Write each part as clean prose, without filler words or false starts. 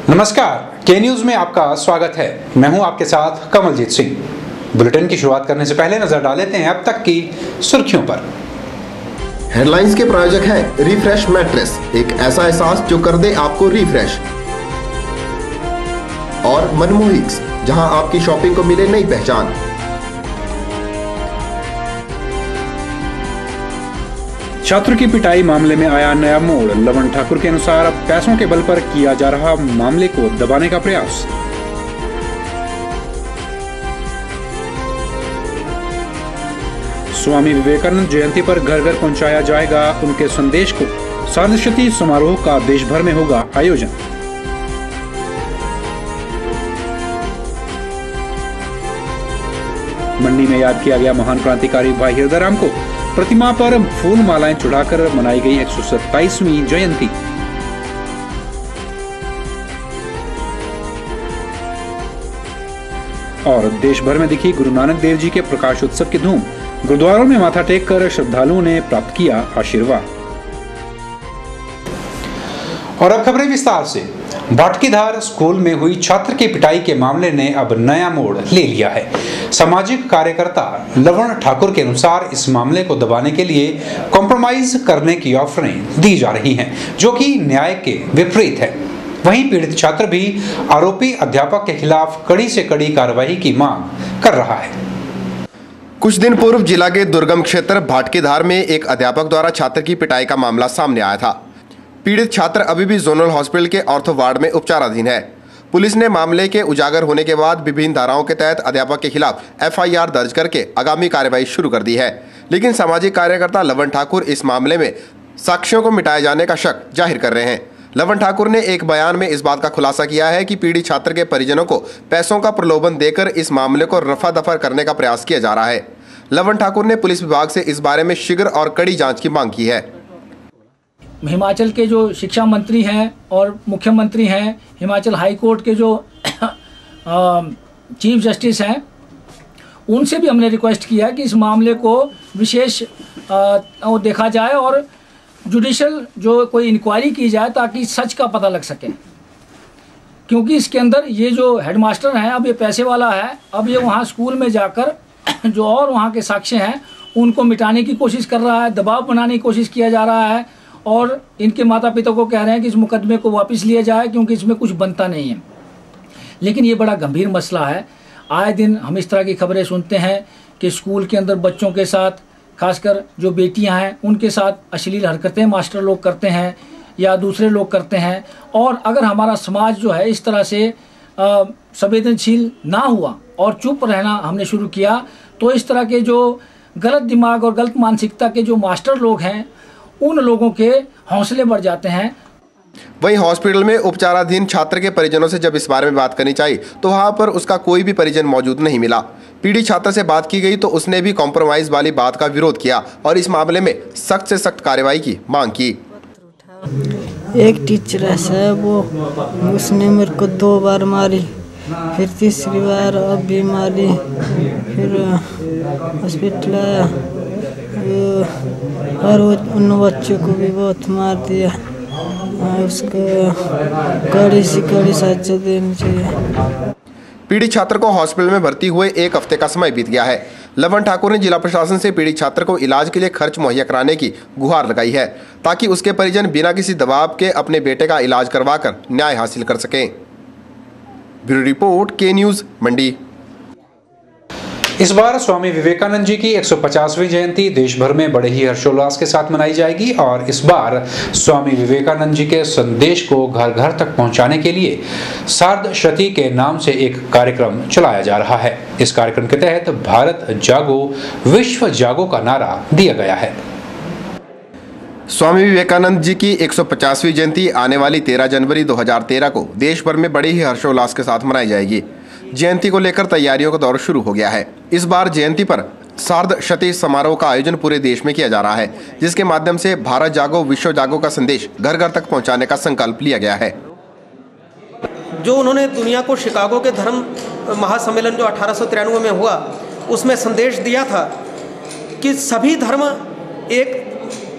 नमस्कार, के न्यूज में आपका स्वागत है। मैं हूं आपके साथ कमलजीत सिंह। बुलेटिन की शुरुआत करने से पहले नजर डाल लेते हैं अब तक की सुर्खियों पर। हेडलाइंस के प्रायोजक हैं रिफ्रेश मैट्रेस, एक ऐसा एहसास जो कर दे आपको रिफ्रेश। और मनमोहिक्स, जहां आपकी शॉपिंग को मिले नई पहचान। छात्र की पिटाई मामले में आया नया मोड़। लवन ठाकुर के अनुसार अब पैसों के बल पर किया जा रहा मामले को दबाने का प्रयास। स्वामी विवेकानंद जयंती पर घर घर पहुंचाया जाएगा उनके संदेश को। सार्धशती समारोह का देश भर में होगा आयोजन। मंडी में याद किया गया महान क्रांतिकारी भाई हृदयराम को। प्रतिमा पर फूल मालाएं चढ़ाकर मनाई गई 127वीं जयंती। और देश भर में दिखी गुरु नानक देव जी के प्रकाश उत्सव की धूम। गुरुद्वारों में माथा टेक कर श्रद्धालुओं ने प्राप्त किया आशीर्वाद। और अब खबरें विस्तार से। भाटकीधार स्कूल में हुई छात्र की पिटाई के मामले ने अब नया मोड़ ले लिया है। सामाजिक कार्यकर्ता लवन ठाकुर के अनुसार इस मामले को दबाने के लिए कॉम्प्रोमाइज करने की ऑफरें दी जा रही हैं, जो कि न्याय के विपरीत है। वहीं पीड़ित छात्र भी आरोपी अध्यापक के खिलाफ कड़ी से कड़ी कार्रवाई की मांग कर रहा है। कुछ दिन पूर्व जिला के दुर्गम क्षेत्र भाटकीधार में एक अध्यापक द्वारा छात्र की पिटाई का मामला सामने आया था। पीड़ित छात्र अभी भी जोनल हॉस्पिटल के ऑर्थो वार्ड में उपचाराधीन है। पुलिस ने मामले के उजागर होने के बाद विभिन्न धाराओं के तहत अध्यापक के खिलाफ एफआईआर दर्ज करके आगामी कार्रवाई शुरू कर दी है। लेकिन सामाजिक कार्यकर्ता लवन ठाकुर इस मामले में साक्ष्यों को मिटाए जाने का शक जाहिर कर रहे हैं। लवन ठाकुर ने एक बयान में इस बात का खुलासा किया है कि पीड़ित छात्र के परिजनों को पैसों का प्रलोभन देकर इस मामले को रफा दफा करने का प्रयास किया जा रहा है। लवन ठाकुर ने पुलिस विभाग से इस बारे में शीघ्र और कड़ी जांच की मांग की है। हिमाचल के जो शिक्षा मंत्री हैं और मुख्यमंत्री हैं, हिमाचल हाई कोर्ट के जो चीफ जस्टिस हैं, उनसे भी हमने रिक्वेस्ट किया कि इस मामले को विशेष देखा जाए और जुडिशल जो कोई इंक्वायरी की जाए ताकि सच का पता लग सके। क्योंकि इसके अंदर ये जो हेडमास्टर है, अब ये पैसे वाला है, अब ये वहाँ स्कूल में जाकर जो और वहाँ के साक्ष्य हैं उनको मिटाने की कोशिश कर रहा है, दबाव बनाने की कोशिश किया जा रहा है और इनके माता पिता को कह रहे हैं कि इस मुकदमे को वापस लिया जाए क्योंकि इसमें कुछ बनता नहीं है। लेकिन ये बड़ा गंभीर मसला है। आए दिन हम इस तरह की खबरें सुनते हैं कि स्कूल के अंदर बच्चों के साथ, खासकर जो बेटियां हैं उनके साथ अश्लील हरकतें मास्टर लोग करते हैं या दूसरे लोग करते हैं। और अगर हमारा समाज जो है इस तरह से संवेदनशील ना हुआ और चुप रहना हमने शुरू किया तो इस तरह के जो गलत दिमाग और गलत मानसिकता के जो मास्टर लोग हैं उन लोगों के हौसले बढ़ जाते हैं। वहीं हॉस्पिटल में उपचाराधीन छात्र के परिजनों से जब इस बारे में बात करनी चाहिए तो वहां पर उसका कोई भी परिजन मौजूद नहीं मिला। पीड़ित छात्र से बात की गई तो उसने भी कॉम्प्रोमाइज वाली बात का विरोध किया और इस मामले में सख्त से सख्त कार्रवाई की मांग की। एक टीचर ऐसा है उसने मेरे को 2 बार मारी, फिर तीसरी बार अब भी मारी, फिर हॉस्पिटल आया और उन बच्चों को भी बहुत मार दिया। उसको कड़ी से कड़ी सजा देनी चाहिए। पीड़ित छात्र को हॉस्पिटल में भर्ती हुए 1 हफ्ते का समय बीत गया है। लवन ठाकुर ने जिला प्रशासन से पीड़ित छात्र को इलाज के लिए खर्च मुहैया कराने की गुहार लगाई है ताकि उसके परिजन बिना किसी दबाव के अपने बेटे का इलाज करवाकर न्याय हासिल कर सकें। ब्यूरो रिपोर्ट, के न्यूज, मंडी। इस बार स्वामी विवेकानंद जी की 150वीं जयंती देश भर में बड़े ही हर्षोल्लास के साथ मनाई जाएगी और इस बार स्वामी विवेकानंद जी के संदेश को घर घर तक पहुंचाने के लिए सार्धशती के नाम से एक कार्यक्रम चलाया जा रहा है। इस कार्यक्रम के तहत भारत जागो, विश्व जागो का नारा दिया गया है। स्वामी विवेकानंद जी की 150वीं जयंती आने वाली 13 जनवरी 2013 को देश भर में बड़े ही हर्षोल्लास के साथ मनाई जाएगी। जयंती को लेकर तैयारियों का दौर शुरू हो गया है। इस बार जयंती पर सार्धशती समारोह का आयोजन पूरे देश में किया जा रहा है, जिसके माध्यम से भारत जागो, विश्व जागो का संदेश घर घर तक पहुंचाने का संकल्प लिया गया है। जो उन्होंने दुनिया को शिकागो के धर्म महासम्मेलन जो 1893 में हुआ उसमें संदेश दिया था कि सभी धर्म एक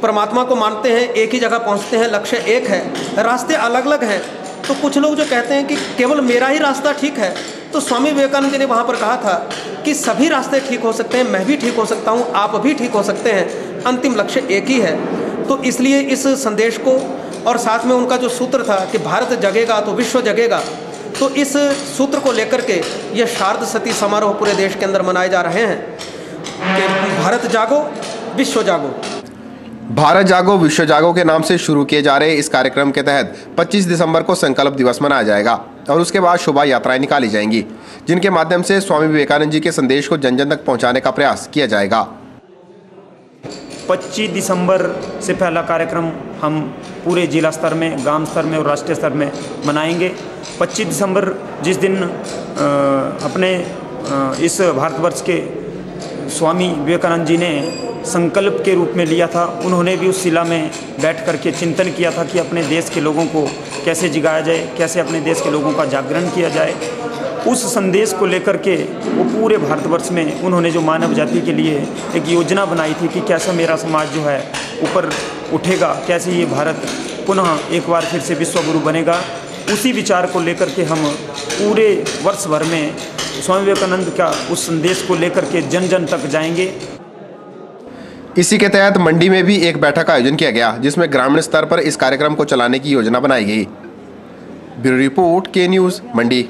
परमात्मा को मानते हैं, एक ही जगह पहुंचते हैं, लक्ष्य एक है, रास्ते अलग अलग हैं तो कुछ लोग जो कहते हैं कि केवल मेरा ही रास्ता ठीक है, तो स्वामी विवेकानंद जी ने वहाँ पर कहा था कि सभी रास्ते ठीक हो सकते हैं, मैं भी ठीक हो सकता हूँ, आप भी ठीक हो सकते हैं, अंतिम लक्ष्य एक ही है। तो इसलिए इस संदेश को और साथ में उनका जो सूत्र था कि भारत जगेगा तो विश्व जगेगा, तो इस सूत्र को लेकर के ये शारद सती समारोह पूरे देश के अंदर मनाए जा रहे हैं कि भारत जागो विश्व जागो। भारत जागो विश्व जागो के नाम से शुरू किए जा रहे इस कार्यक्रम के तहत 25 दिसंबर को संकल्प दिवस मनाया जाएगा और उसके बाद शोभा यात्राएं निकाली जाएंगी, जिनके माध्यम से स्वामी विवेकानंद जी के संदेश को जन जन तक पहुंचाने का प्रयास किया जाएगा। 25 दिसंबर से पहला कार्यक्रम हम पूरे जिला स्तर में, ग्राम स्तर में और राष्ट्रीय स्तर में मनाएंगे। 25 दिसंबर जिस दिन अपने इस भारतवर्ष के स्वामी विवेकानंद जी ने संकल्प के रूप में लिया था, उन्होंने भी उस शिला में बैठ कर के चिंतन किया था कि अपने देश के लोगों को कैसे जगाया जाए, कैसे अपने देश के लोगों का जागरण किया जाए। उस संदेश को लेकर के वो पूरे भारतवर्ष में उन्होंने जो मानव जाति के लिए एक योजना बनाई थी कि कैसा मेरा समाज जो है ऊपर उठेगा, कैसे ये भारत पुनः एक बार फिर से विश्व गुरु बनेगा। उसी विचार को लेकर के हम पूरे वर्ष भर में स्वामी विवेकानंद का उस संदेश को लेकर के जन जन तक जाएंगे। इसी के तहत मंडी में भी एक बैठक का आयोजन किया गया, जिसमें ग्रामीण स्तर पर इस कार्यक्रम को चलाने की योजना बनाई गई। ब्यूरो रिपोर्ट, के न्यूज, मंडी।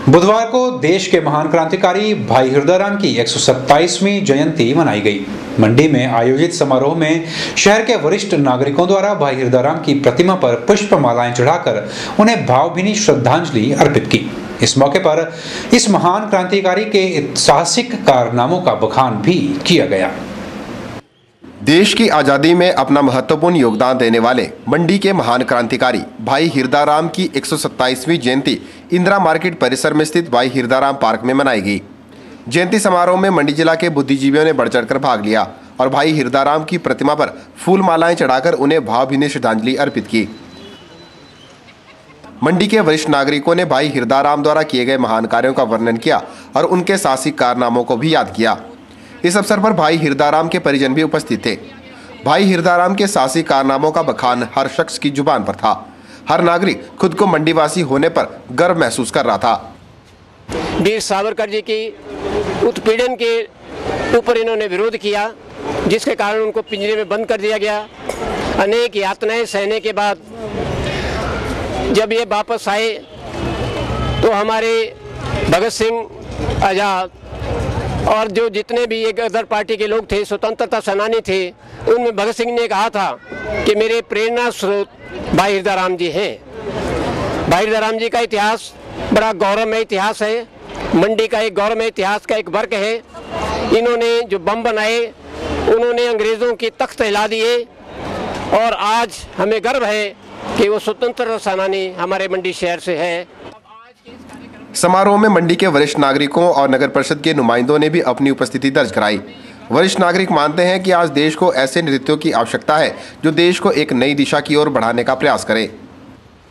बुधवार को देश के महान क्रांतिकारी भाई हिरदाराम की 127वीं जयंती मनाई गई। मंडी में आयोजित समारोह में शहर के वरिष्ठ नागरिकों द्वारा भाई हिरदाराम की प्रतिमा पर पुष्पमालाएं चढ़ाकर उन्हें भावभीनी श्रद्धांजलि अर्पित की। इस मौके पर इस महान क्रांतिकारी के साहसिक कारनामों का बखान भी किया गया। देश की आज़ादी में अपना महत्वपूर्ण योगदान देने वाले मंडी के महान क्रांतिकारी भाई हिरदाराम की 127वीं जयंती इंदिरा मार्केट परिसर में स्थित भाई हिरदाराम पार्क में मनाई गई। जयंती समारोह में मंडी जिला के बुद्धिजीवियों ने बढ़ चढ़कर भाग लिया और भाई हिरदाराम की प्रतिमा पर फूल मालाएं चढ़ाकर उन्हें भावभीनी श्रद्धांजलि अर्पित की। मंडी के वरिष्ठ नागरिकों ने भाई हिरदाराम द्वारा किए गए महान कार्यों का वर्णन किया और उनके साहसिक कारनामों को भी याद किया। इस अवसर पर भाई हिरदाराम के परिजन भी उपस्थित थे। भाई हिरदाराम के साहसिक कारनामों का बखान हर शख्स की जुबान पर था। हर नागरिक खुद को मंडीवासी होने पर गर्व महसूस कर रहा था। वीर सावरकर जी की उत्पीड़न के ऊपर इन्होंने विरोध किया, जिसके कारण उनको पिंजरे में बंद कर दिया गया। अनेक यातनाएं सहने के बाद जब ये वापस आए तो हमारे भगत सिंह, आज़ाद और जो जितने भी एक अदर पार्टी के लोग थे, स्वतंत्रता सेनानी थे, उनमें भगत सिंह ने कहा था कि मेरे प्रेरणा स्रोत भाई हिरदाराम जी हैं। भाई हिरदाराम जी का इतिहास बड़ा गौरवमय इतिहास है। मंडी का एक गौरवमय इतिहास का एक वर्ग है। इन्होंने जो बम बनाए, उन्होंने अंग्रेज़ों की तख्त हिला दिए और आज हमें गर्व है कि वो स्वतंत्रता सेनानी हमारे मंडी शहर से है। समारोह में मंडी के वरिष्ठ नागरिकों और नगर परिषद के नुमाइंदों ने भी अपनी उपस्थिति दर्ज कराई। वरिष्ठ नागरिक मानते हैं कि आज देश को ऐसे नेतृत्व की आवश्यकता है जो देश को एक नई दिशा की ओर बढ़ाने का प्रयास करे।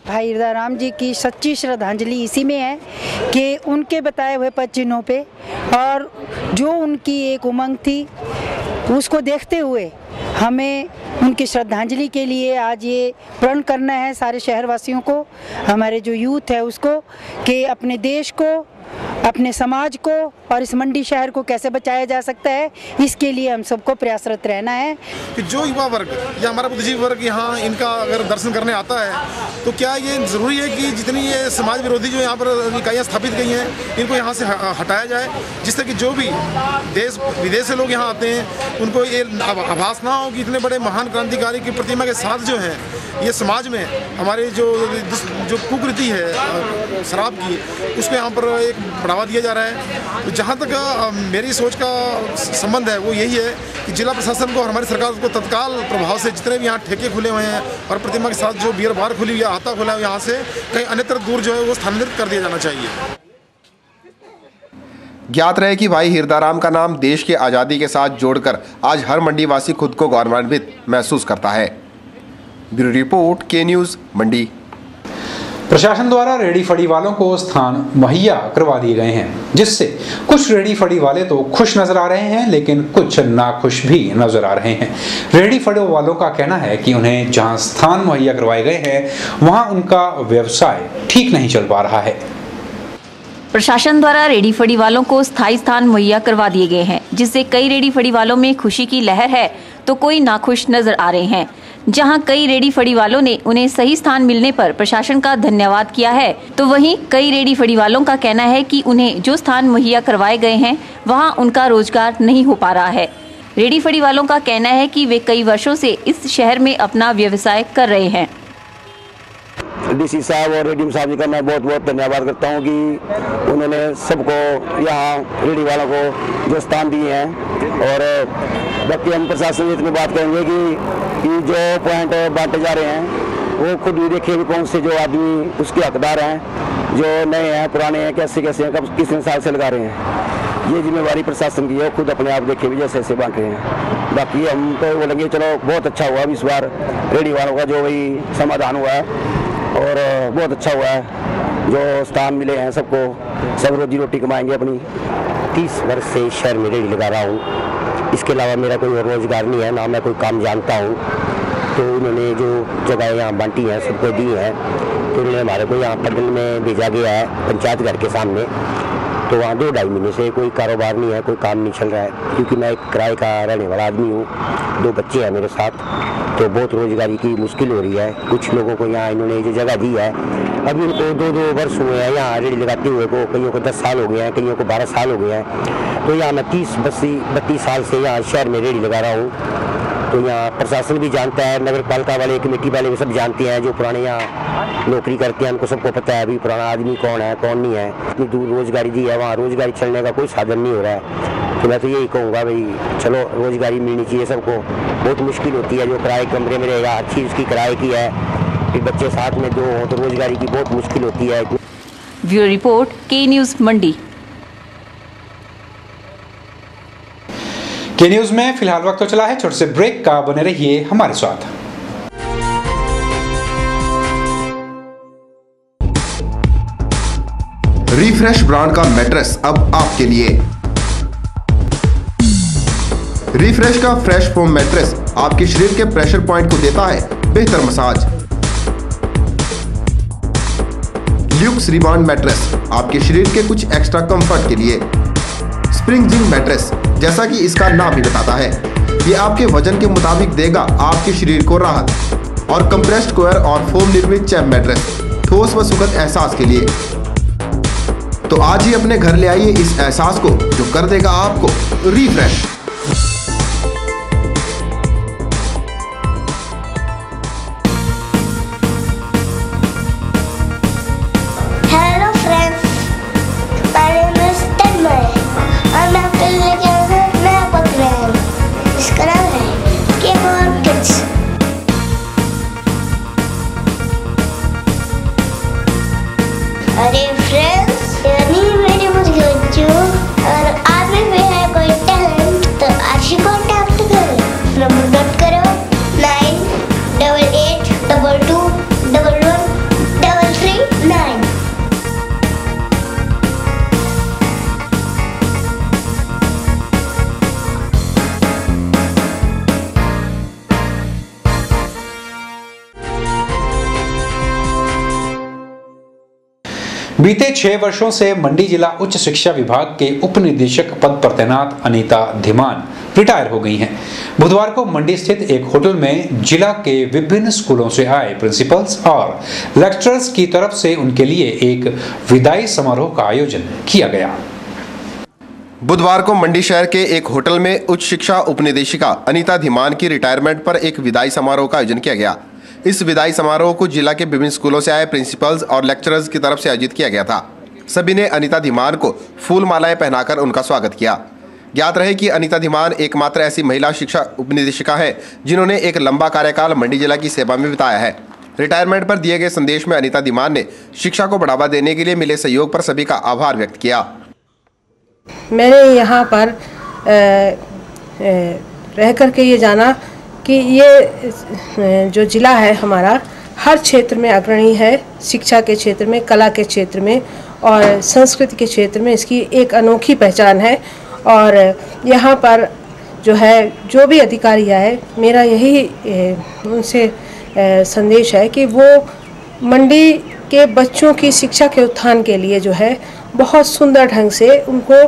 भाई हिरदाराम जी की सच्ची श्रद्धांजलि इसी में है कि उनके बताए हुए पद चिन्हों पे और जो उनकी एक उमंग थी, उसको देखते हुए हमें उनकी श्रद्धांजलि के लिए आज ये प्रण करना है सारे शहरवासियों को, हमारे जो यूथ है उसको, कि अपने देश को, अपने समाज को और इस मंडी शहर को कैसे बचाया जा सकता है, इसके लिए हम सबको प्रयासरत रहना है। कि जो युवा वर्ग या हमारा बुद्धिजीवी वर्ग यहाँ इनका अगर दर्शन करने आता है तो क्या ये ज़रूरी है कि जितनी ये समाज विरोधी जो यहाँ पर इकाइयाँ स्थापित गई हैं इनको यहाँ से हटाया जाए, जिससे कि जो भी देश विदेश से लोग यहाँ आते हैं उनको ये आभास ना हो कि इतने बड़े महान क्रांतिकारी की प्रतिमा के साथ जो है ये समाज में हमारे जो कुकृति है शराब की, उसको यहाँ पर एक बढ़ावा दिया जा रहा है। तो जहाँ तक मेरी सोच का संबंध है वो यही है कि जिला प्रशासन को और हमारी सरकार को तत्काल प्रभाव से जितने भी यहाँ ठेके खुले हुए हैं और प्रतिमा के साथ जो बियर बार खुली हुई है, आता खुला है, यहाँ से कहीं अन्यत्र दूर जो है वो स्थानांतरित कर दिया जाना चाहिए। ज्ञात रहे कि भाई हिरदाराम का नाम देश की आज़ादी के साथ जोड़कर आज हर मंडीवासी खुद को गौरवान्वित महसूस करता है। ब्यूरो रिपोर्ट, के न्यूज़, मंडी। प्रशासन द्वारा रेहड़ी फड़ी वालों को स्थान मुहैया करवा दिए गए हैं, जिससे कुछ रेहड़ी फड़ी वाले तो खुश नजर आ रहे हैं, लेकिन कुछ नाखुश भी नजर आ रहे हैं। रेहड़ी फड़ी वालों का कहना है कि उन्हें जहां स्थान मुहैया करवाए गए हैं वहां उनका व्यवसाय ठीक नहीं चल पा रहा है। प्रशासन द्वारा रेहड़ी फड़ी वालों को स्थायी स्थान मुहैया करवा दिए गए हैं, जिससे कई रेहड़ी फड़ी वालों में खुशी की लहर है तो कोई नाखुश नजर आ रहे हैं। जहां कई रेहड़ी फड़ी वालों ने उन्हें सही स्थान मिलने पर प्रशासन का धन्यवाद किया है, तो वहीं कई रेहड़ी फड़ी वालों का कहना है कि उन्हें जो स्थान मुहैया करवाए गए हैं वहां उनका रोजगार नहीं हो पा रहा है। रेहड़ी फड़ी वालों का कहना है कि वे कई वर्षों से इस शहर में अपना व्यवसाय कर रहे हैं। डीसी साहब और रेडी साहब जी का मैं बहुत बहुत धन्यवाद करता हूं कि उन्होंने सबको यहाँ रेडी वालों को जो स्थान दिए हैं। और बाकी हम प्रशासन से इतनी बात करेंगे कि जो पॉइंट बांटे जा रहे हैं वो खुद भी देखिए कि कौन से जो आदमी उसके हकदार हैं, जो नए हैं पुराने हैं, कैसे कैसे हैं, कब किस हिसाब से लगा रहे हैं। ये जिम्मेवारी प्रशासन की है, खुद अपने आप देखे भी जैसे ऐसे बांट रहे हैं। बाकी हम तो बोलेंगे चलो बहुत अच्छा हुआ इस बार रेडी वालों का जो वही समाधान हुआ है और बहुत अच्छा हुआ है जो स्थान मिले हैं सबको, सब रोजी रोटी कमाएंगे अपनी। 30 वर्ष से इस शहर में रेडी लगा रहा हूँ, इसके अलावा मेरा कोई और रोजगार नहीं है, ना मैं कोई काम जानता हूँ। तो उन्होंने जो जगह यहाँ बांटी हैं सबको दी हैं, तो उन्होंने हमारे को यहाँ पटन में भेजा गया है पंचायत घर के सामने। तो वहाँ 2-2.5 महीने से कोई कारोबार नहीं है, कोई काम नहीं चल रहा है, क्योंकि मैं एक किराए का रहने वाला आदमी हूँ, 2 बच्चे हैं मेरे साथ, तो बहुत रोजगारी की मुश्किल हो रही है। कुछ लोगों को यहाँ इन्होंने जो जगह दी है, अभी उनको 2-2 वर्ष हुए हैं यहाँ रेडी लगाते हुए को, कईयों को 10 साल हो गए हैं, कईयों को 12 साल हो गए हैं। तो यहाँ मैं 30-32 साल से यहाँ शहर में रेडी लगा रहा हूँ। तो यहाँ प्रशासन भी जानता है, नगर पालिका वाले, कमेटी वाले भी सब जानते हैं, जो पुराने यहाँ नौकरी करते हैं उनको सबको पता है अभी पुराना आदमी कौन है कौन नहीं है। इतनी दूर रोजगारी दी है, वहाँ रोजगारी चलने का कोई साधन नहीं हो रहा है। तो मैं तो यही कहूँगा भाई चलो रोजगारी मिलनी चाहिए सबको। बहुत मुश्किल होती है, जो किराए कमरे में रहेगा, हर चीज़ की किराए की है, फिर बच्चे साथ में 2 हों तो रोजगारी की बहुत मुश्किल होती है। ब्यूरो रिपोर्ट, के न्यूज़ मंडी। के न्यूज में फिलहाल वक्त तो चला है छोटे से ब्रेक का, बने रहिए हमारे साथ। रिफ्रेश ब्रांड का मैट्रेस अब आपके लिए। रिफ्रेश का फ्रेश फोम मैट्रेस आपके शरीर के प्रेशर पॉइंट को देता है बेहतर मसाज। ल्यूक्स रिबॉन्ड मैट्रेस आपके शरीर के कुछ एक्स्ट्रा कंफर्ट के लिए। स्प्रिंग जिंक मैट्रेस, जैसा कि इसका नाम ही बताता है, ये आपके वजन के मुताबिक देगा आपके शरीर को राहत। और कंप्रेस्ड कोयर और फोम निर्मित चैप मैट्रेस, ठोस व सुखद एहसास के लिए। तो आज ही अपने घर ले आइए इस एहसास को, जो कर देगा आपको रिफ्रेश। अरे फ्रेंड्स, यानी मेरी मुझे बच्चों और आप में भी है कोई टैलेंट तो आज ही कॉन्टैक्ट करो। नंबर नोट करो 9882221139। बीते 6 वर्षों से मंडी जिला उच्च शिक्षा विभाग के उप निदेशक पद पर तैनात अनीता धीमान रिटायर हो गई हैं। बुधवार को मंडी स्थित एक होटल में जिला के विभिन्न स्कूलों से आए प्रिंसिपल्स और लेक्चरर्स की तरफ से उनके लिए एक विदाई समारोह का आयोजन किया गया। बुधवार को मंडी शहर के एक होटल में उच्च शिक्षा उपनिदेशिका अनीता धीमान की रिटायरमेंट पर एक विदाई समारोह का आयोजन किया गया। इस विदाई समारोह को जिला के विभिन्न स्कूलों से आए प्रिंसिपल्स और लेक्चरर्स की तरफ से आयोजित किया गया था। सभी ने अनीता धीमान को फूल मालाएं पहनाकर उनका स्वागत किया। ज्ञात रहे कि अनीता धीमान एकमात्र ऐसी महिला शिक्षा उपनिदेशिका है जिन्होंने एक लंबा कार्यकाल मंडी जिला की सेवा में बिताया है। रिटायरमेंट पर दिए गए संदेश में अनीता धीमान ने शिक्षा को बढ़ावा देने के लिए मिले सहयोग पर सभी का आभार व्यक्त किया। मैंने यहाँ पर रह करके ये जाना कि ये जो ज़िला है हमारा हर क्षेत्र में अग्रणी है, शिक्षा के क्षेत्र में, कला के क्षेत्र में और संस्कृति के क्षेत्र में इसकी एक अनोखी पहचान है। और यहाँ पर जो है, जो भी अधिकारी आए, मेरा यही उनसे संदेश है कि वो मंडी के बच्चों की शिक्षा के उत्थान के लिए जो है बहुत सुंदर ढंग से उनको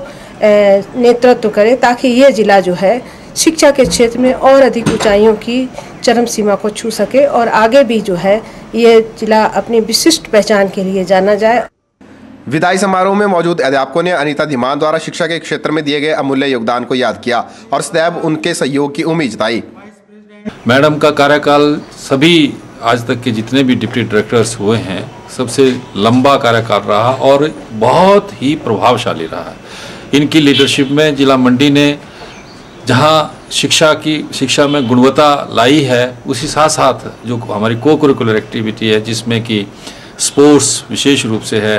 नेतृत्व करे, ताकि ये ज़िला जो है शिक्षा के क्षेत्र में और अधिक ऊंचाइयों की चरम सीमा को छू सके और आगे भी जो है ये जिला अपनी विशिष्ट पहचान के लिए जाना जाए। विदाई समारोह में मौजूद अध्यापकों ने अनीता धीमान द्वारा शिक्षा के क्षेत्र में दिए गए अमूल्य योगदान को याद किया और सदैव उनके सहयोग की उम्मीद जताई। मैडम का कार्यकाल सभी आज तक के जितने भी डिप्टी डायरेक्टर्स हुए हैं सबसे लंबा कार्यकाल रहा और बहुत ही प्रभावशाली रहा है। इनकी लीडरशिप में जिला मंडी ने जहां शिक्षा में गुणवत्ता लाई है, उसी साथ साथ जो हमारी को करिकुलर एक्टिविटी है जिसमें कि स्पोर्ट्स विशेष रूप से है,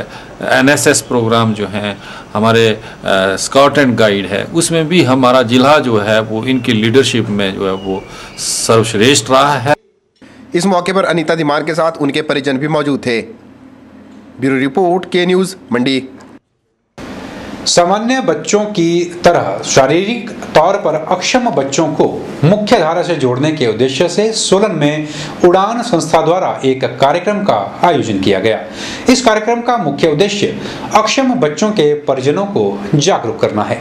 एनएसएस प्रोग्राम जो हैं, हमारे स्काउट एंड गाइड है, उसमें भी हमारा जिला जो है वो इनकी लीडरशिप में जो है वो सर्वश्रेष्ठ रहा है। इस मौके पर अनीता धीमान के साथ उनके परिजन भी मौजूद थे। ब्यूरो रिपोर्ट, के न्यूज़, मंडी। सामान्य बच्चों की तरह शारीरिक तौर पर अक्षम बच्चों को मुख्य धारा से जोड़ने के उद्देश्य से सोलन में उड़ान संस्था द्वारा एक कार्यक्रम का आयोजन किया गया। इस कार्यक्रम का मुख्य उद्देश्य अक्षम बच्चों के परिजनों को जागरूक करना है।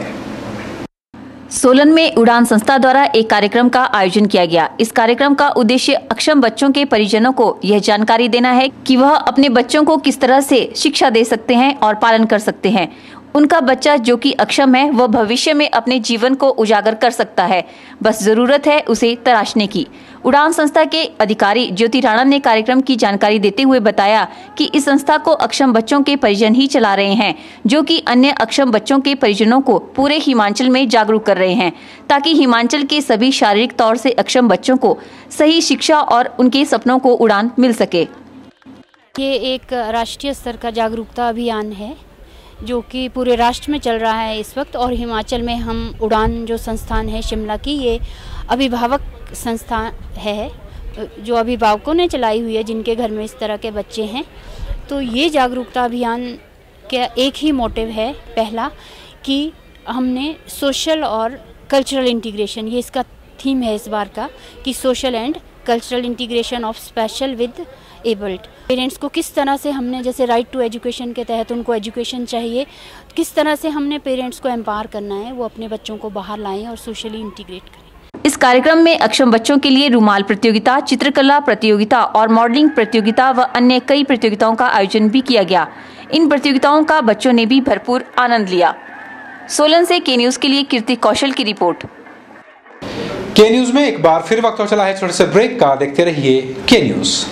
सोलन में उड़ान संस्था द्वारा एक कार्यक्रम का आयोजन किया गया। इस कार्यक्रम का उद्देश्य अक्षम बच्चों के परिजनों को यह जानकारी देना है कि वह अपने बच्चों को किस तरह से शिक्षा दे सकते हैं और पालन कर सकते हैं। उनका बच्चा जो कि अक्षम है वह भविष्य में अपने जीवन को उजागर कर सकता है, बस जरूरत है उसे तराशने की। उड़ान संस्था के अधिकारी ज्योति राणा ने कार्यक्रम की जानकारी देते हुए बताया कि इस संस्था को अक्षम बच्चों के परिजन ही चला रहे हैं, जो कि अन्य अक्षम बच्चों के परिजनों को पूरे हिमाचल में जागरूक कर रहे हैं, ताकि हिमाचल के सभी शारीरिक तौर से अक्षम बच्चों को सही शिक्षा और उनके सपनों को उड़ान मिल सके। ये एक राष्ट्रीय स्तर का जागरूकता अभियान है जो कि पूरे राष्ट्र में चल रहा है इस वक्त, और हिमाचल में हम उड़ान जो संस्थान है शिमला की, ये अभिभावक संस्था है जो अभिभावकों ने चलाई हुई है जिनके घर में इस तरह के बच्चे हैं। तो ये जागरूकता अभियान का एक ही मोटिव है, पहला कि हमने सोशल और कल्चरल इंटीग्रेशन, ये इसका थीम है इस बार का, कि social and cultural integration of special with abled parents को किस तरह से हमने, जैसे राइट टू एजुकेशन के तहत उनको एजुकेशन चाहिए, किस तरह से हमने पेरेंट्स को एम्पावर करना है, वो अपने बच्चों को बाहर लाएं और सोशली इंटीग्रेट करें। इस कार्यक्रम में अक्षम बच्चों के लिए रुमाल प्रतियोगिता, चित्रकला प्रतियोगिता और मॉडलिंग प्रतियोगिता व अन्य कई प्रतियोगिताओं का आयोजन भी किया गया। इन प्रतियोगिताओं का बच्चों ने भी भरपूर आनंद लिया। सोलन से के न्यूज़ के लिए कीर्ति कौशल की रिपोर्ट। के न्यूज़ में एक बार फिर वक्त हो चला है छोटे से ब्रेक का, देखते रहिए K News.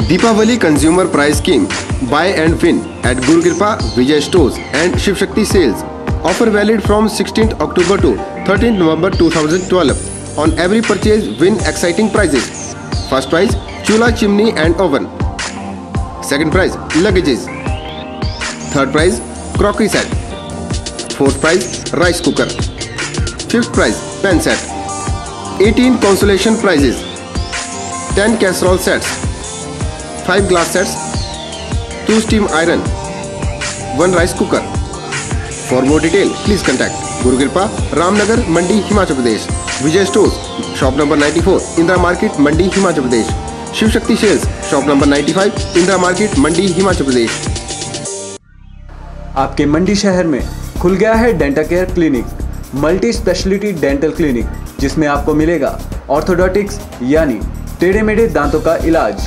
Deepavali consumer price scheme, buy and win at Guru Kripa, Vijay Stores and Shiv Shakti sales. Offer valid from 16th October to 13th November 2012. On every purchase, win exciting prizes. First prize, chula, chimney and oven. Second prize, luggages. Third prize, crockery set. Fourth prize, rice cooker. Fifth prize, pen set. 18 consolation prizes. 10 casserole sets. 5 glass sets. 2 steam iron, 1 rice cooker. For more detail, please contact Guru Kripa, Ramnagar, Mandi, Himachal Pradesh. Vijay Stores, shop number 94, Indra Market, Mandi, Himachal Pradesh. Shiv Shakti Sales, shop number 95, Indra Market, Mandi, Himachal Pradesh. आपके मंडी शहर में खुल गया है dental care clinic, multi speciality dental clinic, जिसमें आपको मिलेगा orthodontics यानी टेढ़े मेढ़े दांतों का इलाज।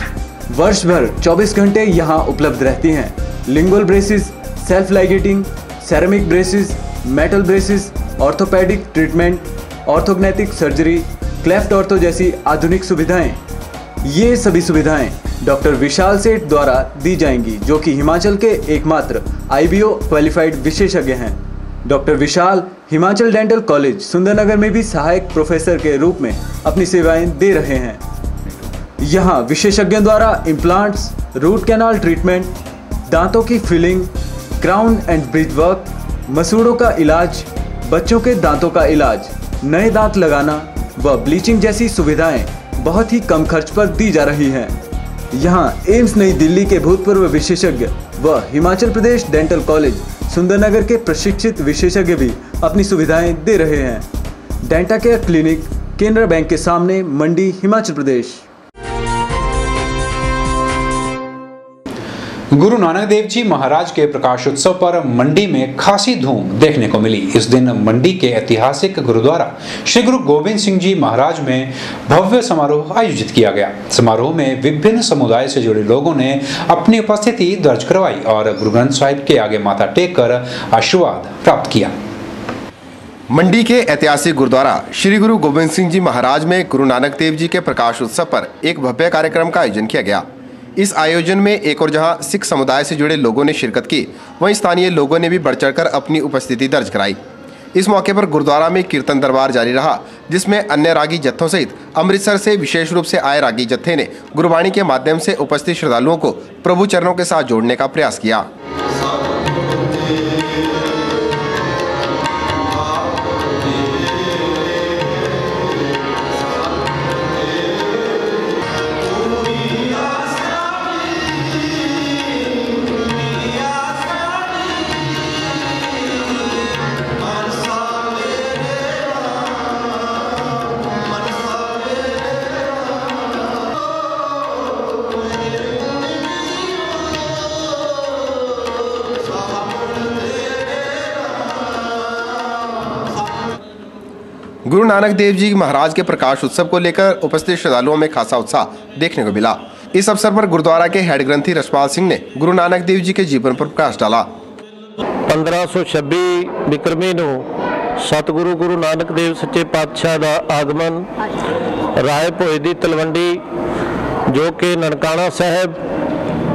वर्ष भर 24 घंटे यहाँ उपलब्ध रहती हैं। Lingual braces, self ligating, ceramic braces, metal braces, orthopedic treatment, orthognathic surgery, cleft ortho जैसी आधुनिक सुविधाएं। ये सभी सुविधाएं डॉक्टर विशाल सेठ द्वारा दी जाएंगी, जो कि हिमाचल के एकमात्र IBO क्वालिफाइड विशेषज्ञ हैं। डॉक्टर विशाल हिमाचल डेंटल कॉलेज सुंदरनगर में भी सहायक प्रोफेसर के रूप में अपनी सेवाएं दे रहे हैं। यहाँ विशेषज्ञों द्वारा इम्प्लांट्स, रूट कैनाल ट्रीटमेंट, दांतों की filling, crown and bridge work, मसूड़ों का इलाज, बच्चों के दांतों का इलाज, नए दांत लगाना व ब्लीचिंग जैसी सुविधाएं बहुत ही कम खर्च पर दी जा रही हैं। यहाँ एम्स नई दिल्ली के भूतपूर्व विशेषज्ञ व हिमाचल प्रदेश डेंटल कॉलेज सुंदरनगर के प्रशिक्षित विशेषज्ञ भी अपनी सुविधाएं दे रहे हैं। Denta care clinic, Canara bank के सामने, मंडी, हिमाचल प्रदेश। गुरु नानक देव जी महाराज के प्रकाश उत्सव पर मंडी में खासी धूम देखने को मिली। इस दिन मंडी के ऐतिहासिक गुरुद्वारा श्री गुरु गोविंद सिंह जी महाराज में भव्य समारोह आयोजित किया गया। समारोह में विभिन्न समुदाय से जुड़े लोगों ने अपनी उपस्थिति दर्ज करवाई और गुरु ग्रंथ साहिब के आगे माथा टेक कर आशीर्वाद प्राप्त किया। मंडी के ऐतिहासिक गुरुद्वारा श्री गुरु गोविंद सिंह जी महाराज में गुरु नानक देव जी के प्रकाश उत्सव पर एक भव्य कार्यक्रम का आयोजन किया गया। इस आयोजन में एक और जहां सिख समुदाय से जुड़े लोगों ने शिरकत की, वहीं स्थानीय लोगों ने भी बढ़ चढ़कर अपनी उपस्थिति दर्ज कराई। इस मौके पर गुरुद्वारा में कीर्तन दरबार जारी रहा, जिसमें अन्य रागी जत्थों सहित अमृतसर से विशेष रूप से आए रागी जत्थे ने गुरबाणी के माध्यम से उपस्थित श्रद्धालुओं को प्रभु चरणों के साथ जोड़ने का प्रयास किया। गुरु नानक देव जी महाराज के प्रकाश उत्सव को लेकर उपस्थित श्रद्धालुओं में खासा उत्साह देखने को मिला। इस अवसर पर गुरुद्वारा के हेड ग्रंथी रसपाल सिंह ने गुरु नानक देव जी के जीवन पर प्रकाश डाला। 1526 विक्रमी ਨੂੰ सतगुरु गुरु नानक देव सच्चे पातशाह ਦਾ आगमन राय भोए ਦੀ तलवंडी जो कि ननकाना साहब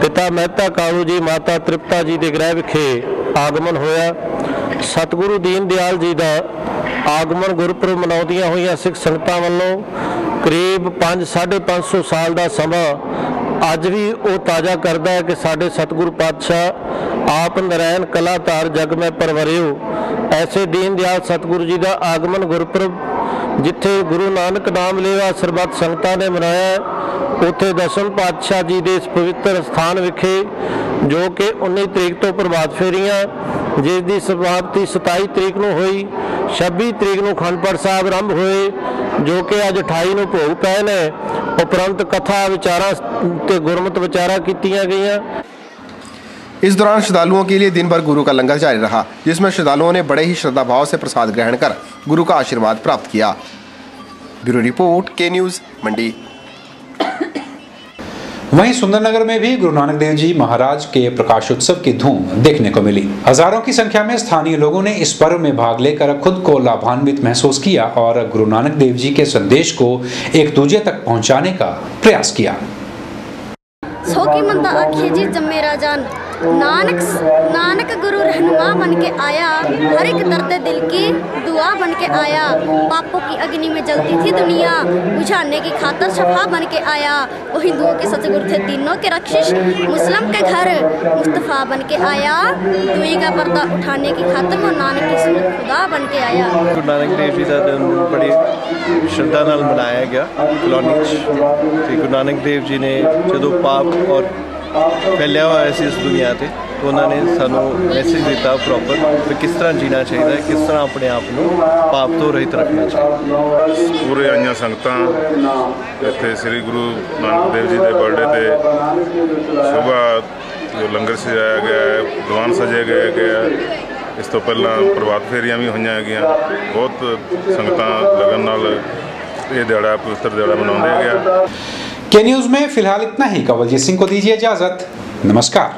पिता मेहता कालू जी माता तृप्ता जी के गृह विखे आगमन होया। सतगुरु दीन दयाल जी का आगमन गुरपुरब मनाउंदियां होईयां सिख संगतां वल्लों करीब 500-550 साल का समा अज भी वो ताज़ा करता है कि साडे सतगुरु पातशाह आप नारायण कलाधार जग में परवरियो। ऐसे दीन दयाल सतगुरु जी का आगमन गुरपुरब जिथे गुरु नानक नाम लेवा सरबत संगतां ने मनाया, उत्थे दसम पातशाह जी के इस पवित्र स्थान विखे जो कि 19 तरीक तो प्रभात फेरियां जिसकी समाप्ति 27 तरीक को हुई, 26 तरीक को अखंड पाठ साहब आरंभ हुए जो कि अज 28 को भोग पए ने। उपरंत कथा विचारा ते गुरमत विचारा कीतियां गईयां। इस दौरान श्रद्धालुओं के लिए दिन भर गुरु का लंगर जारी रहा, जिसमें श्रद्धालुओं ने बड़े ही श्रद्धा भाव से प्रसाद ग्रहण कर गुरु का आशीर्वाद प्राप्त किया। ब्यूरो रिपोर्ट, के न्यूज, मंडी। वहीं सुंदरनगर में भी गुरु नानक देव जी महाराज के प्रकाश उत्सव की धूम देखने को मिली। हजारों की संख्या में स्थानीय लोगों ने इस पर्व में भाग लेकर खुद को लाभान्वित महसूस किया और गुरु नानक देव जी के संदेश को एक दूजे तक पहुंचाने का प्रयास किया। जी जम्मे राजान नानक गुरु रहनुमा बन के आया, हर एक दर्द दिल की दुआ बन के आया। पापों की अग्नि में जलती थी दुनिया, बुझाने की खातर शफा बन के आया। वो हिंदुओं के सतगुरु थे तीनों के रक्षिश, मुस्लिम के घर मुस्तफ़ा बन के आया। दुई का पर्दा उठाने की खातर वो नानक की सुन्नत खुदा बन के आया। गुरु नानक देव जी का दिन बड़ी श्रद्धा नाल मनाया गया कॉलोनी। गुरु नानक देव जी ने जो पाप और फैलिया हुआ है इस दुनिया से, तो उन्होंने सानू मैसेज दिता प्रॉपर कि किस तरह जीना चाहिए, किस तरह अपने आप को पाप तो रहित रखना चाहिए। पूरे आईया संगतां इत्थे श्री गुरु नानक देव जी के बर्थडे पे सुबह जो लंगर सजाया गया है, दीवान सजाया गया। इस तो पहला प्रभात फेरियां भी हुई हैं। बहुत संगतां लगन नाल ये दिहाड़ा पवित्र दिहाड़ा मनाया गया। के न्यूज में फिलहाल इतना ही। कंवलजीत सिंह को दीजिए इजाजत। नमस्कार।